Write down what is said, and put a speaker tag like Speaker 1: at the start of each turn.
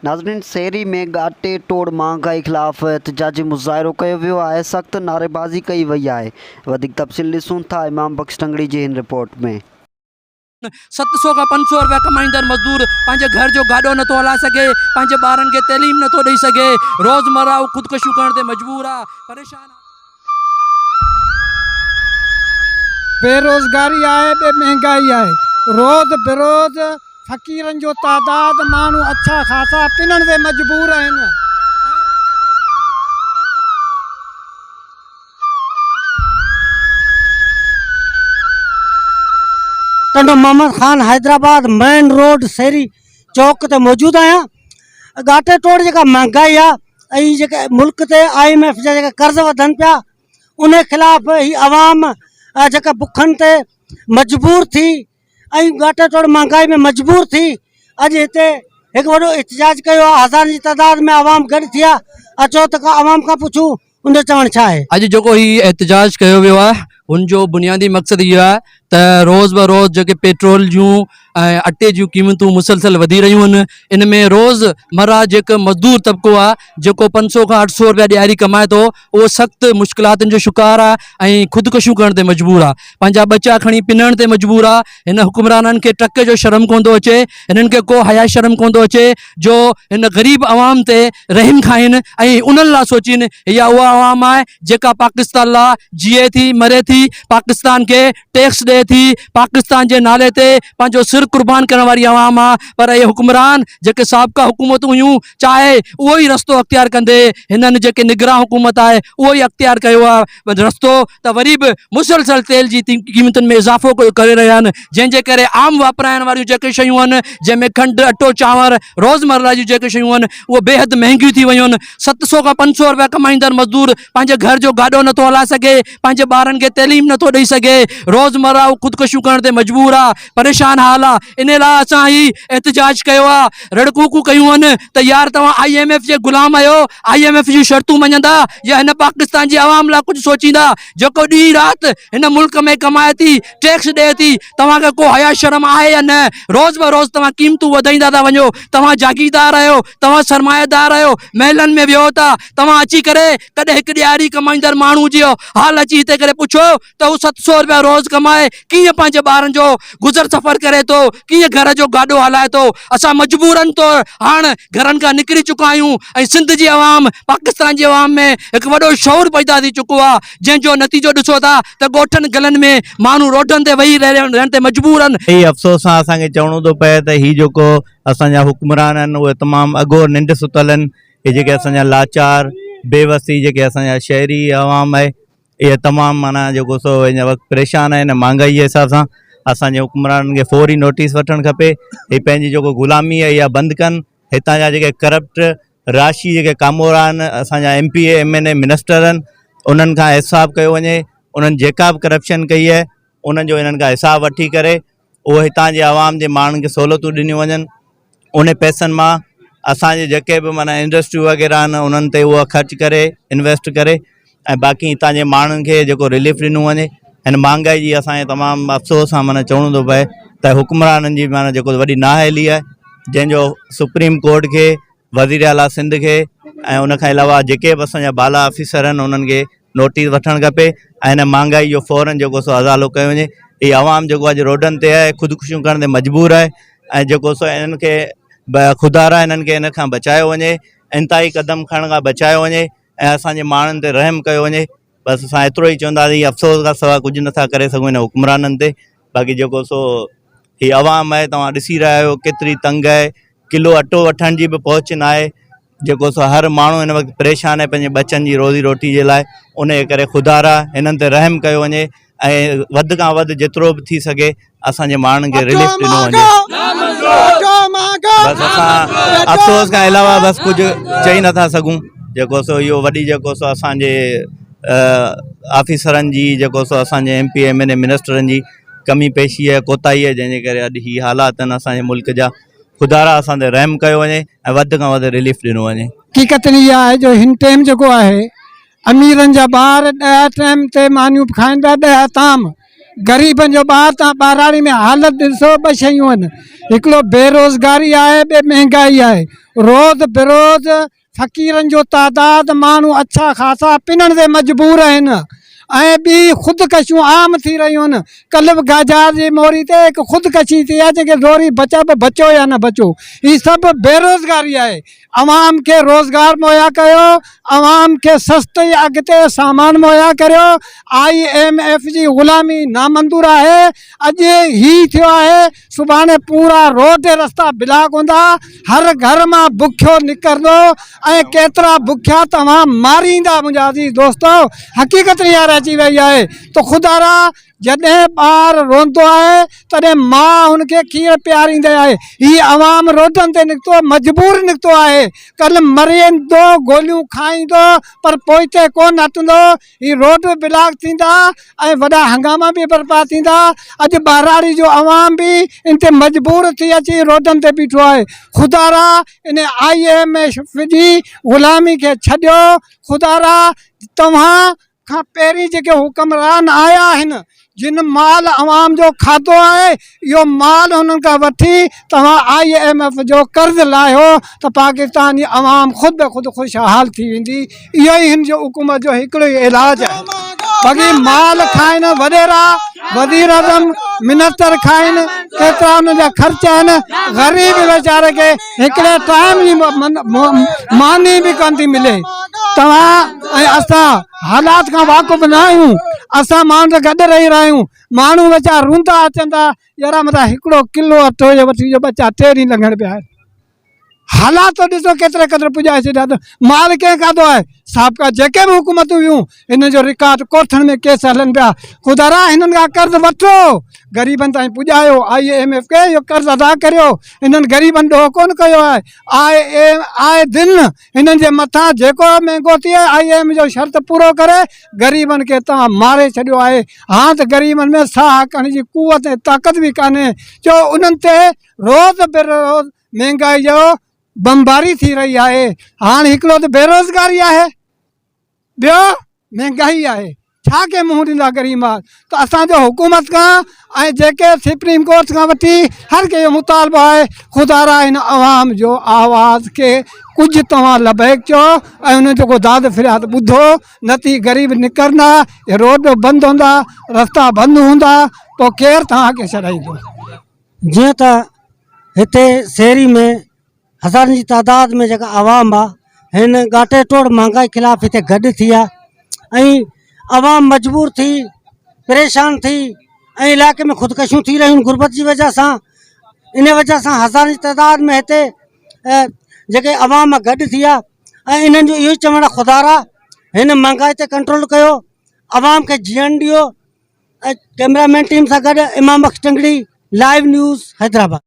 Speaker 1: नाज़रीन, शहरी में घाटे तोड़ महांगाई खिलाफ़ एहतजाजी मुज़ाहिरो कयो वियो आहे। सख़्त नारेबाज़ी कई वई आहे। वधीक तफ़सील ॾिसूं था इमाम बख्श टंगड़ी जी हिन रिपोर्ट में।
Speaker 2: 700 का 500 रुपया कमाईंदड़ मजदूर पंहिंजे घर जो गाॾो नथो हलाए सघे, पंहिंजे ॿारनि खे तइलीम नथो ॾेई सघे, रोज़मर्रा हू ख़ुदकुशियूं करण ते मजबूर आहे, परेशान आहे।
Speaker 3: बेरोज़गारी आहे, बे महंगाई आहे। रोज़ बेरोज़ फ़क़ीरनि जो तादाद माण्हू अच्छा ख़ासा पिनण ते मजबूर आहिनि।
Speaker 4: टंडो मोहम्मद खान हैदराबाद मेन रोड शहरी चौक ते मौजूद आहियां। घाटे तोड़ जेका महंगाई आहे ऐं जेके मुल्क ते IMF जा जेके कर्ज़ वधनि पिया उन खिलाफ़ ही अवाम जेका बुखनि ते मजबूर थी ऐं घाटे तोड़ महंगाई में मजबूर थी अॼु हिते हिकु वॾो एहतजाज कयो आहे। हज़ारनि जी तादाद में अवाम गॾु थी आहे। अचो त अवाम खां पुछूं उन जो चवणु छा आहे।
Speaker 2: अॼु जेको ही एहतजाज कयो वियो आहे उनजो बुनियादी मक़सदु इहो आहे त रोज़ ब रोज़ जेके पेट्रोल जूं ऐं अटे जूं क़ीमतूं मुसलसल वधी रहियूं आहिनि। इन में रोज़मर्रा जेको मज़दूर तबिको आहे जेको 500 खां 800 रुपया ॾियारी कमाए थो उहो सख़्तु मुश्किलातुनि जो शिकार आहे ऐं ख़ुदकुशियूं करण ते मजबूर आहे, पंहिंजा बचा खणी पिनण ते मजबूर आहे। हिन हुक्मराननि खे टक जो शर्म कोन थो अचे, हिननि खे को हया शर्म कोन थो अचे जो हिन ग़रीब अवाम ते रहम खाइनि ऐं उन्हनि लाइ सोचीनि। इहा उहा अवाम आहे जेका पाकिस्तान लाइ जिए थी, मरे थी, पाकिस्तान खे टैक्स ॾिए थी, पाकिस्तान जे नाले ते पंहिंजो सिर कुर्बान करण वारी अवाम आहे। पर इहे हुक्मरान जेके साबिक़ा हुकूमतूं हुयूं चाहे उहो ई रस्तो अख़्तियार कंदे, हिननि जेके निगरान हुकूमत आहे उहो ई अख़्तियार कयो आहे रस्तो त वरी बि मुसलसल तेल जी क़ीमतुनि में इज़ाफ़ो करे रहिया आहिनि, जंहिंजे करे आम वापराइण वारियूं जेके शयूं आहिनि जंहिंमें खंडु, अटो, चांवर, रोज़मर्रा जूं जेके शयूं आहिनि उहे बेहद महांगियूं थी वियूं आहिनि। 700 खां 500 रुपया कमाईंदड़ मज़दूर पंहिंजे घर जो गाॾो नथो हलाए सघे, पंहिंजे ॿारनि खे तइलीम नथो ॾेई सघे, रोज़मर्रा हू ख़ुदकुशियूं करण ते मजबूर आहे, परेशान हाल आहे। इन लाइ असां ही एहतजाज कयो आहे, रड़कूकूं कयूं आहिनि त यार तव्हां IMF जे ग़ुलाम आहियो, IMF जूं शर्तूं मञंदा या हिन पाकिस्तान जी अवाम लाइ कुझु सोचींदा जेको ॾींहुं राति हिन मुल्क में कमाए थी, टैक्स ॾिए थी। तव्हांखे को हया शर्म आहे या न? रोज़ ब रोज़ तव्हां क़ीमतूं वधाईंदा था वञो। तव्हां जागीरदार आहियो, तव्हां सरमाएदार आहियो, महलनि में वियो था, तव्हां अची करे कॾहिं हिकु ॾियारी कमाईंदड़ माण्हू जो हाल अची हिते करे पुछो त हू 700 रुपया रोज़ कमाए कीअं पंहिंजे ॿारनि जो गुज़र सफ़र करे थो, कीअं घर जो गाॾो हलाए थो। असां मजबूरनि तौरु हाणे घरनि खां निकिरी चुका आहियूं ऐं सिंध जी अवाम, पाकिस्तान जी अवाम में हिकु वॾो शौर पैदा थी चुको आहे, जंहिंजो नतीजो ॾिसो था त ॻोठनि गलनि में माण्हू रोडनि ते वेही रहण ते मजबूर आहिनि।
Speaker 5: इहे अफ़सोस सां असांखे चवणो थो पए त हीउ जेको असांजा हुक्मरान आहिनि उहे तमामु अॻो निंड सुतल आहिनि। इहे जेके असांजा लाचार बेवसी जेके असांजा शहरी अवाम आहे इहे तमामु माना जेको सो हिन वक़्तु परेशान आहिनि महांगाई जे हिसाब सां। असांजे हुक्मराननि खे फौरी नोटिस वठणु खपे, हीअ पंहिंजी जेको ग़ुलामी आहे इहा बंदि कनि। हितां जा जेके करप्ट राशि जेके कामोरा आहिनि, असांजा MPA MNA मिनिस्टर आहिनि, उन्हनि खां हिसाबु कयो वञे। उन्हनि जेका बि करप्शन कई आहे उन्हनि जो हिननि खां हिसाबु वठी करे उहो हितां जे आवाम जे माण्हुनि खे सहूलियतूं ॾिनियूं वञनि। उन पैसनि मां असांजे जेके बि माना इंडस्ट्रियूं वग़ैरह आहिनि उन्हनि ते उहा ख़र्च करे, इन्वेस्ट करे ऐं बाक़ी हितां जे माण्हुनि खे जेको रिलीफ ॾिनो वञे। हिन महांगाई जी असांखे तमामु अफ़सोस सां माना चवणो थो पए त हुक्मराननि जी माना जेको वॾी नाअहली आहे, जंहिंजो सुप्रीम कोर्ट खे, वज़ीर आला सिंध खे ऐं उनखां अलावा जेके बि असांजा बाला ऑफिसर आहिनि उन्हनि खे नोटिस वठणु खपे ऐं हिन महांगाई जो फ़ौरन जेको सो अज़ालो कयो वञे। हीअ आवाम जेको अॼु रोडनि ते आहे, ख़ुदकुशियूं करण ते मजबूर आहे ऐं जेको सो इन्हनि खे खुदारा हिननि खे हिन खां बचायो वञे, इंतिहाई क़दम खणण खां बचायो वञे ऐं असांजे माण्हुनि ते रहम कयो वञे। बसि असां एतिरो ई चवंदासीं, अफ़सोस खां सवाइ कुझु नथा करे सघूं हिन हुक्मराननि ते। बाक़ी जेको सो हीअ अवाम आहे तव्हां ॾिसी रहिया आहियो केतिरी तंग आहे, किलो अटो वठण जी बि पहुच न आहे। जेको सो हर माण्हू हिन वक़्तु परेशान आहे पंहिंजे बचनि जी रोज़ी रोटी जे लाइ। उन जे करे खुदारा हिननि ते रहम कयो वञे ऐं वधि खां वधि जेतिरो बि थी सघे असांजे माण्हुनि खे रिलीफ ॾिनो वञे। बसि असां अफ़सोस खां अलावा बसि कुझु चई नथा सघूं। जेको सो इहो वॾी जेको सो असांजे ऑफिसरनि जी, जेको सो असांजे MPA MNA मिनिस्टरनि जी कमी पेशी आहे, कोताही आहे, जंहिंजे करे अॼु हीअ हालात आहिनि असांजे मुल्क जा। खुदारा असां ते रहम कयो वञे ऐं वधि खां वधि रिलीफ ॾिनो वञे।
Speaker 3: हक़ीक़त इहा आहे जो हिन टाइम जेको आहे अमीरनि जा ॿार 10 टाइम ते मानियूं खाईंदा, 10 ताम ग़रीबनि जो ॿार तव्हां ॿाराड़ी में हालत ॾिसो, ॿ शयूं आहिनि, हिकिड़ो बेरोज़गारी आहे, ॿिए महांगाई आहे। रोज़ बेरोज़ फ़क़ीरनि जो तादादु, माण्हू अच्छा ख़ासा पिनण ते मजबूर आहिनि, ऐं ॿी ख़ुदकशियूं आम थी रहियूं आहिनि। कल्ह बि गाजार जी मोरी ते हिकु ख़ुदकशी थी आहे, जंहिंखे ज़ोरी बचो या न बचो। हीअ सभु बेरोज़गारी आहे। अवाम खे रोज़गार मुहैया कयो, अवाम खे सस्ते अॻिते सामान मुहैया करियो। IMF जी ग़ुलामी नामंज़ूर आहे। अॼु ही थियो आहे, सुभाणे पूरा रोड रस्ता ब्लॉक हूंदा, हर घर मां बुखियो निकिरंदो, ऐं केतिरा बुखिया तव्हां मारींदा। मुंहिंजा अज़ीज़ दोस्तो, हक़ीक़त यार अची वई आहे। तो ख़ुदा जॾहिं ॿार रोंदो आहे तॾहिं माउ हुनखे खीरु पीआरींदी आहे। हीअ अवाम रोडनि ते निकितो, मजबूर निकितो आहे। कल्ह मरींदो, गोलियूं खाईंदो, पर पोइते कोन हटंदो। हीअ रोड ब्लॉक थींदा ऐं वॾा हंगामा बि बर्पा थींदा। अॼु ॿाराड़ी जो अवाम बि इन ते मजबूर थी अची रोडनि ते बीठो आहे। ख़ुदा इन IMF जी ग़ुलामी खे छॾियो। ख़ुदा तव्हां खां पहिरीं जेके हुक्मरान आया आहिनि, जिन माल अवाम जो खाधो आहे, इहो माल हुननि खां वठी तव्हां IMF जो कर्ज़ लाहियो त पाकिस्तानी अवाम ख़ुदि ब ख़ुदि ख़ुशहाल थी वेंदी। इहो ई हिन जो हुकूमत जो हिकिड़ो ई इलाजु आहे। बाक़ी माल खाइनि वॾेरा, वज़ीर आज़म, मिनिस्टर खाइनि, केतिरा हुन जा ख़र्च आहिनि। ग़रीब वीचारे खे हिकिड़े टाइम जी मानी बि कोन थी मिले। तव्हां ऐं असां हालात खां वाक़ुफ़ न आहियूं। असां माण्हुनि सां गॾु रही रहिया आहियूं। माण्हू वीचारा रूंदा अचनि था, यार मथां हिकिड़ो किलो अटो वठी जो ॿ 4 ॾींहं लॻण पिया आहिनि। हालात ॾिसो केतिरे क़दुरु पुॼाए छॾिया अथनि। माल कंहिं खाधो आहे? साबिक़ा जेके बि हुकूमतूं हुयूं, हिन जो रिकॉर्ड कोठनि में केस हलनि पिया। ख़ुदा हिननि खां कर्ज़ु वठो, ग़रीबनि ताईं पुॼायो। IMF खे इहो कर्ज़ु अदा करियो। हिननि ग़रीबनि ॾोह कोन कयो आहे। आए दिन हिननि जे मथां जेको महांगो थिए, IMF जो शर्त पूरो करे ग़रीबनि खे तव्हां मारे छॾियो आहे। हाणे त ग़रीबनि में साह खणण जी कुवत ऐं ताक़त बि कान्हे। जो उन्हनि ते रोज़ बेरोज़ महांगाई जो बमबारी थी रही आहे। हाणे हिकिड़ो त बेरोज़गारी आहे, ॿियो महांगाई आहे। छा के मुंहुं ॾींदा ग़रीब? त असांजो हुकूमत खां ऐं जेके सुप्रीम कोर्ट खां वठी हर कंहिं मुतालबो आहे, ख़ुदा हिन अवाम जो आवाज़ खे कुझु तव्हां लबैक चयो ऐं उन जेको दाद फ़रियाद ॿुधो। न त ग़रीब निकिरंदा, रोड बंदि हूंदा, रस्ता बंदि हूंदा, पोइ केरु तव्हांखे छॾाईंदो?
Speaker 4: जीअं त हिते शहरी में हज़ारनि जी तादाद में जेका आवाम आहे, हिन गाटे टोड़ महांगाई ख़िलाफ़ हिते गॾु थी आहे ऐं आवाम मजबूर थी, परेशान थी ऐं इलाइक़े में ख़ुदकशियूं थी रहियूं आहिनि गुरबत जी वजह सां। इन वजह सां हज़ारनि जी तादाद में हिते जेके आवाम गॾु थी आहे ऐं इन्हनि जो इहो ई चवणु आहे, ख़ुदा हिन महांगाई ते कंट्रोल कयो, आवाम खे जीअण ॾियो। कैमरामैन टीम सां गॾु इमाम बख़्श टंगड़ी, लाइव न्यूज़, हैदराबाद।